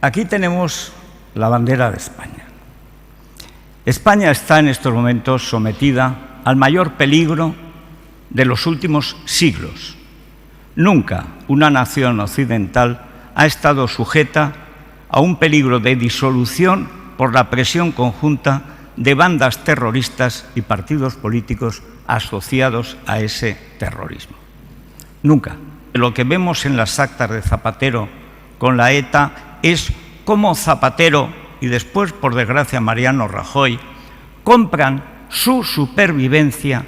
Aquí tenemos la bandera de España. España está en estos momentos sometida al mayor peligro de los últimos siglos. Nunca una nación occidental ha estado sujeta a un peligro de disolución por la presión conjunta de bandas terroristas y partidos políticos asociados a ese terrorismo. Nunca. Lo que vemos en las actas de Zapatero con la ETA es cómo Zapatero y después, por desgracia, Mariano Rajoy, compran su supervivencia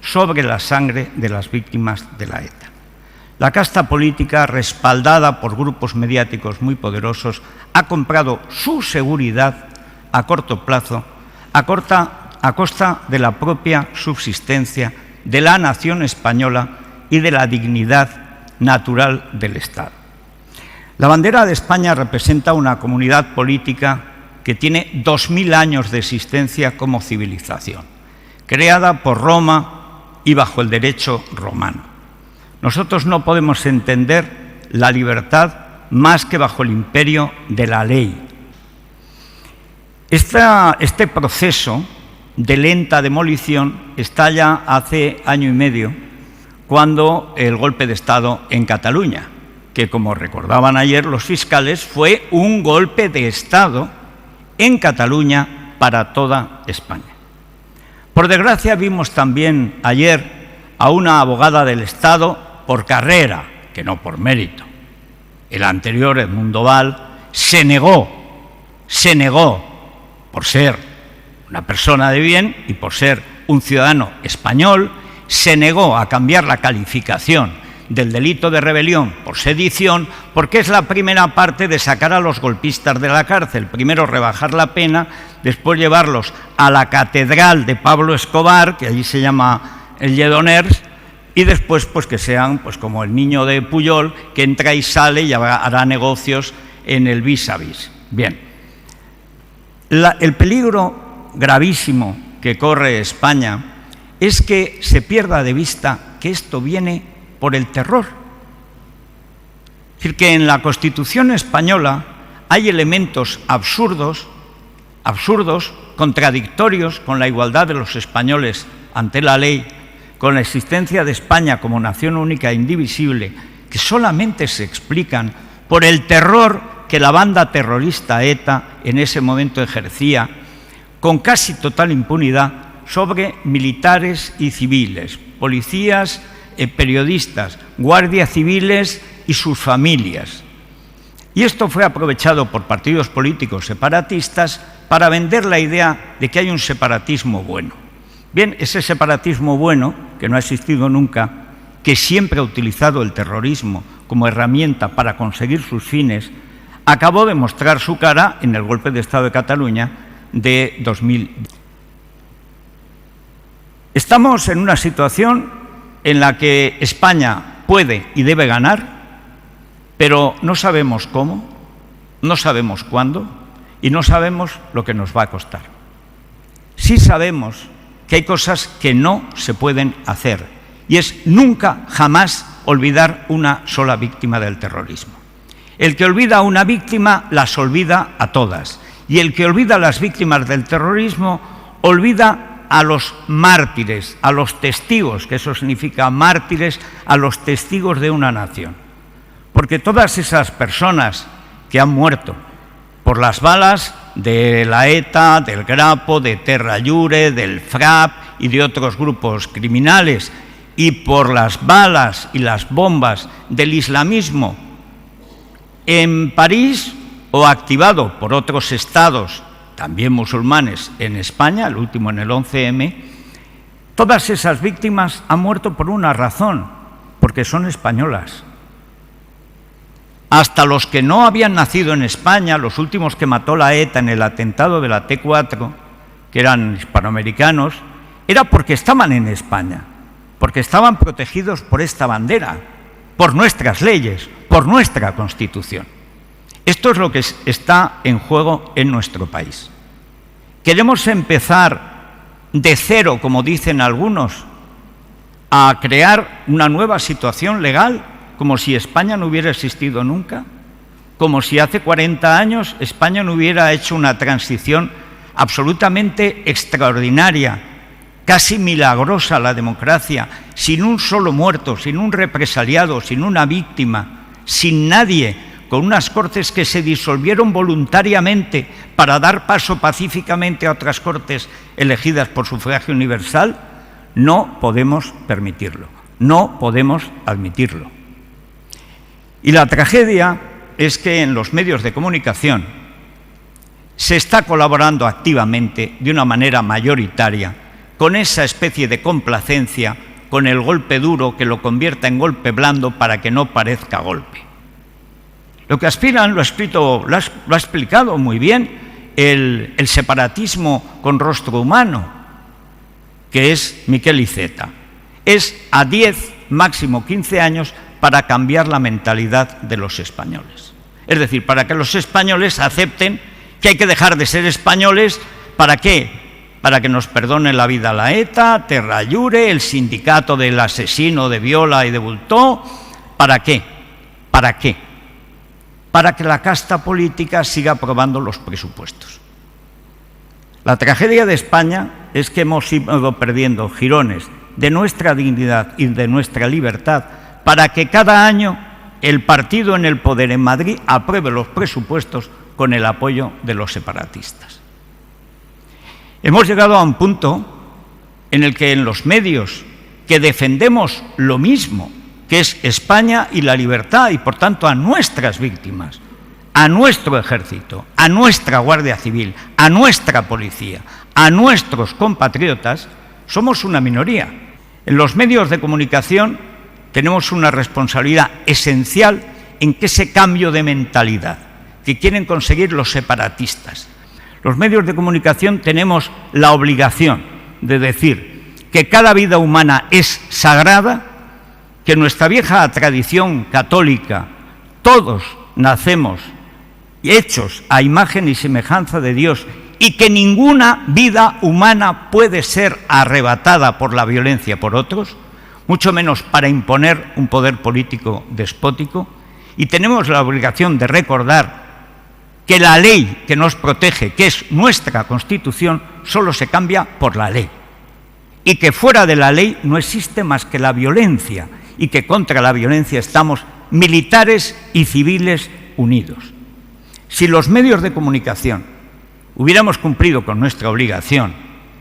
sobre la sangre de las víctimas de la ETA. La casta política, respaldada por grupos mediáticos muy poderosos, ha comprado su seguridad a corto plazo, a costa de la propia subsistencia de la nación española y de la dignidad natural del Estado. La bandera de España representa una comunidad política que tiene 2000 años de existencia como civilización, creada por Roma y bajo el derecho romano. Nosotros no podemos entender la libertad más que bajo el imperio de la ley. Este proceso de lenta demolición estalla hace año y medio, cuando el golpe de Estado en Cataluña, que, como recordaban ayer los fiscales, fue un golpe de Estado en Cataluña para toda España. Por desgracia, vimos también ayer a una abogada del Estado por carrera, que no por mérito. El anterior, Edmundo Val, se negó por ser una persona de bien y por ser un ciudadano español, se negó a cambiar la calificación del delito de rebelión por sedición, porque es la primera parte de sacar a los golpistas de la cárcel. Primero rebajar la pena, después llevarlos a la catedral de Pablo Escobar, que allí se llama el Lledoners, y después pues que sean pues como el niño de Pujol, que entra y sale y hará negocios en el vis a vis. Bien, el peligro gravísimo que corre España es que se pierda de vista que esto viene por el terror. Es decir, que en la Constitución española hay elementos absurdos, contradictorios con la igualdad de los españoles ante la ley, con la existencia de España como nación única e indivisible, que solamente se explican por el terror que la banda terrorista ETA en ese momento ejercía con casi total impunidad sobre militares y civiles, policías, periodistas, guardias civiles y sus familias. Y esto fue aprovechado por partidos políticos separatistas para vender la idea de que hay un separatismo bueno. Bien, ese separatismo bueno, que no ha existido nunca, que siempre ha utilizado el terrorismo como herramienta para conseguir sus fines, acabó de mostrar su cara en el golpe de Estado de Cataluña de 2000. Estamos en una situación en la que España puede y debe ganar, pero no sabemos cómo, no sabemos cuándo y no sabemos lo que nos va a costar. Sí sabemos que hay cosas que no se pueden hacer, y es nunca, jamás olvidar una sola víctima del terrorismo. El que olvida a una víctima las olvida a todas, y el que olvida a las víctimas del terrorismo olvida a los mártires, a los testigos, que eso significa mártires, a los testigos de una nación. Porque todas esas personas que han muerto por las balas de la ETA, del Grapo, de Terra Llure, del FRAP y de otros grupos criminales, y por las balas y las bombas del islamismo en París o activado por otros estados, también musulmanes, en España, el último en el 11M, todas esas víctimas han muerto por una razón, porque son españolas. Hasta los que no habían nacido en España, los últimos que mató la ETA en el atentado de la T4, que eran hispanoamericanos, era porque estaban en España, porque estaban protegidos por esta bandera, por nuestras leyes, por nuestra Constitución. Esto es lo que está en juego en nuestro país. ¿Queremos empezar de cero, como dicen algunos, a crear una nueva situación legal, como si España no hubiera existido nunca? como si hace 40 años España no hubiera hecho una transición absolutamente extraordinaria, casi milagrosa a la democracia, sin un solo muerto, sin un represaliado, sin una víctima, sin nadie, con unas Cortes que se disolvieron voluntariamente para dar paso pacíficamente a otras Cortes elegidas por sufragio universal. No podemos permitirlo, no podemos admitirlo. Y la tragedia es que en los medios de comunicación se está colaborando activamente, de una manera mayoritaria, con esa especie de complacencia, con el golpe duro que lo convierta en golpe blando para que no parezca golpe. Lo que aspiran, lo ha explicado muy bien el separatismo con rostro humano, que es Miquel Iceta. Es a 10, máximo 15 años para cambiar la mentalidad de los españoles. Es decir, para que los españoles acepten que hay que dejar de ser españoles. ¿Para qué? Para que nos perdone la vida la ETA, Terra Llure, el sindicato del asesino de Viola y de Bultó. ¿Para qué? ¿Para qué? Para que la casta política siga aprobando los presupuestos. La tragedia de España es que hemos ido perdiendo jirones de nuestra dignidad y de nuestra libertad para que cada año el partido en el poder en Madrid apruebe los presupuestos con el apoyo de los separatistas. Hemos llegado a un punto en el que en los medios que defendemos lo mismo, que es España y la libertad, y por tanto a nuestras víctimas, a nuestro ejército, a nuestra Guardia Civil, a nuestra policía, a nuestros compatriotas, somos una minoría. En los medios de comunicación tenemos una responsabilidad esencial en que ese cambio de mentalidad que quieren conseguir los separatistas. Los medios de comunicación tenemos la obligación de decir que cada vida humana es sagrada, que nuestra vieja tradición católica, todos nacemos hechos a imagen y semejanza de Dios, y que ninguna vida humana puede ser arrebatada por la violencia por otros, mucho menos para imponer un poder político despótico. Y tenemos la obligación de recordar que la ley que nos protege, que es nuestra Constitución, solo se cambia por la ley, y que fuera de la ley no existe más que la violencia, y que contra la violencia estamos militares y civiles unidos. Si los medios de comunicación hubiéramos cumplido con nuestra obligación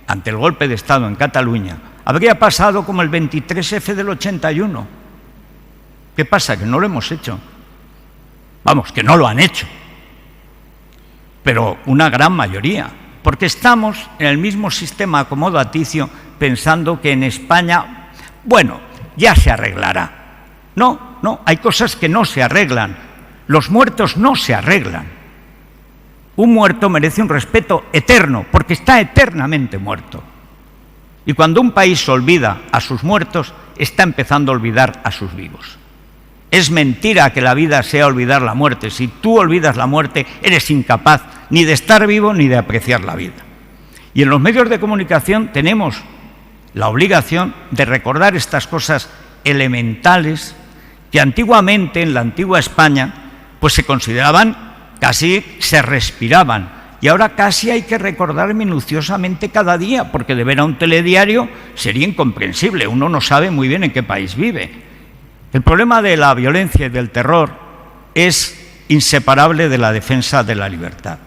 ante el golpe de Estado en Cataluña, habría pasado como el 23F del 81. ¿Qué pasa? Que no lo hemos hecho. Vamos, que no lo han hecho. Pero una gran mayoría, porque estamos en el mismo sistema acomodaticio pensando que en España, bueno, ya se arreglará. No, hay cosas que no se arreglan. Los muertos no se arreglan. Un muerto merece un respeto eterno, porque está eternamente muerto. Y cuando un país olvida a sus muertos, está empezando a olvidar a sus vivos. Es mentira que la vida sea olvidar la muerte. Si tú olvidas la muerte, eres incapaz ni de estar vivo ni de apreciar la vida. Y en los medios de comunicación tenemos la obligación de recordar estas cosas elementales que antiguamente, en la antigua España, pues se consideraban, casi se respiraban, y ahora casi hay que recordar minuciosamente cada día, porque de ver a un telediario sería incomprensible, uno no sabe muy bien en qué país vive. El problema de la violencia y del terror es inseparable de la defensa de la libertad.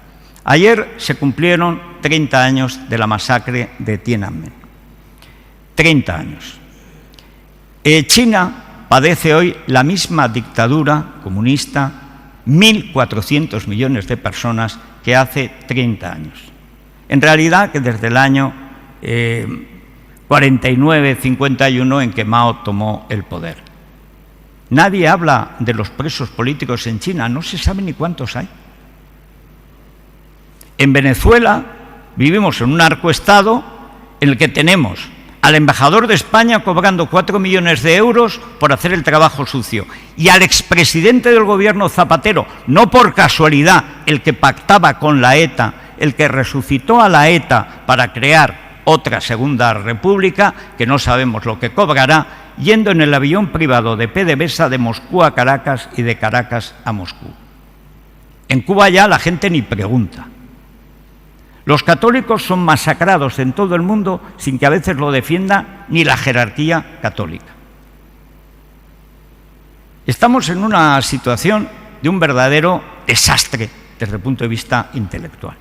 Ayer se cumplieron 30 años de la masacre de Tiananmen. 30 años. China padece hoy la misma dictadura comunista, 1.400 millones de personas, que hace 30 años. En realidad, que desde el año 49-51 en que Mao tomó el poder. Nadie habla de los presos políticos en China, no se sabe ni cuántos hay. En Venezuela vivimos en un narcoestado en el que tenemos al embajador de España cobrando 4 millones de euros por hacer el trabajo sucio, y al expresidente del gobierno Zapatero, no por casualidad el que pactaba con la ETA, el que resucitó a la ETA para crear otra segunda república, que no sabemos lo que cobrará, yendo en el avión privado de PDVSA de Moscú a Caracas y de Caracas a Moscú. En Cuba ya la gente ni pregunta. Los católicos son masacrados en todo el mundo sin que a veces lo defienda ni la jerarquía católica. Estamos en una situación de un verdadero desastre desde el punto de vista intelectual.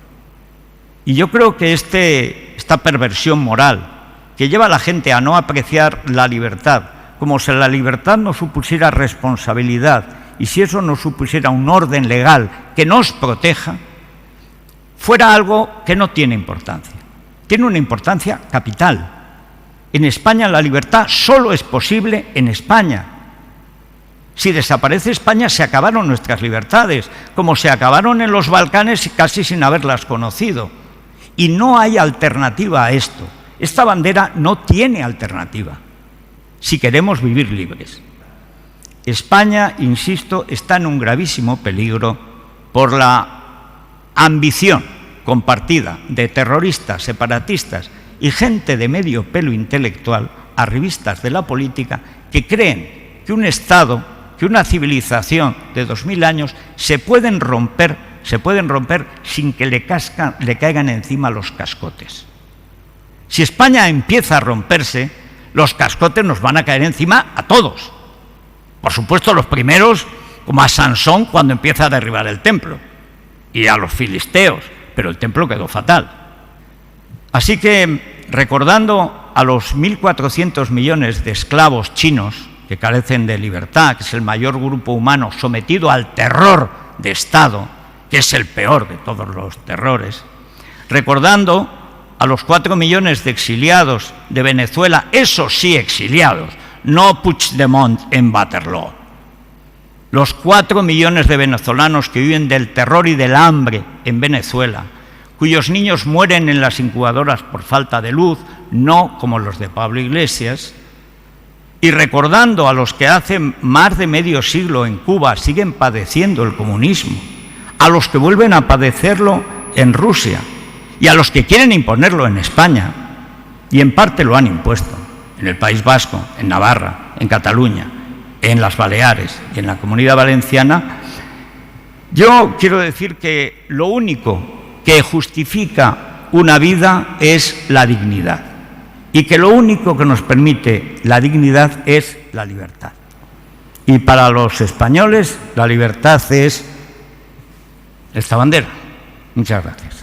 Y yo creo que esta perversión moral que lleva a la gente a no apreciar la libertad, como si la libertad no supusiera responsabilidad y si eso no supusiera un orden legal que nos proteja, fuera algo que no tiene importancia. Tiene una importancia capital. En España la libertad solo es posible en España. Si desaparece España, se acabaron nuestras libertades, como se acabaron en los Balcanes casi sin haberlas conocido. Y no hay alternativa a esto. Esta bandera no tiene alternativa si queremos vivir libres. España, insisto, está en un gravísimo peligro por la ambición compartida de terroristas, separatistas y gente de medio pelo intelectual, arribistas de la política, que creen que un Estado, que una civilización de 2000 años se pueden romper sin que le caigan encima los cascotes. Si España empieza a romperse, los cascotes nos van a caer encima a todos. Por supuesto, los primeros, como a Sansón cuando empieza a derribar el templo, y a los filisteos, pero el templo quedó fatal. Así que, recordando a los 1.400 millones de esclavos chinos que carecen de libertad, que es el mayor grupo humano sometido al terror de Estado, que es el peor de todos los terrores, recordando a los 4 millones de exiliados de Venezuela, esos sí exiliados, no Puigdemont en Waterloo, los 4 millones de venezolanos que viven del terror y del hambre en Venezuela, cuyos niños mueren en las incubadoras por falta de luz, no como los de Pablo Iglesias, y recordando a los que hace más de medio siglo en Cuba siguen padeciendo el comunismo, a los que vuelven a padecerlo en Rusia y a los que quieren imponerlo en España, y en parte lo han impuesto, en el País Vasco, en Navarra, en Cataluña, en las Baleares y en la Comunidad Valenciana, yo quiero decir que lo único que justifica una vida es la dignidad, y que lo único que nos permite la dignidad es la libertad. Y para los españoles la libertad es esta bandera. Muchas gracias.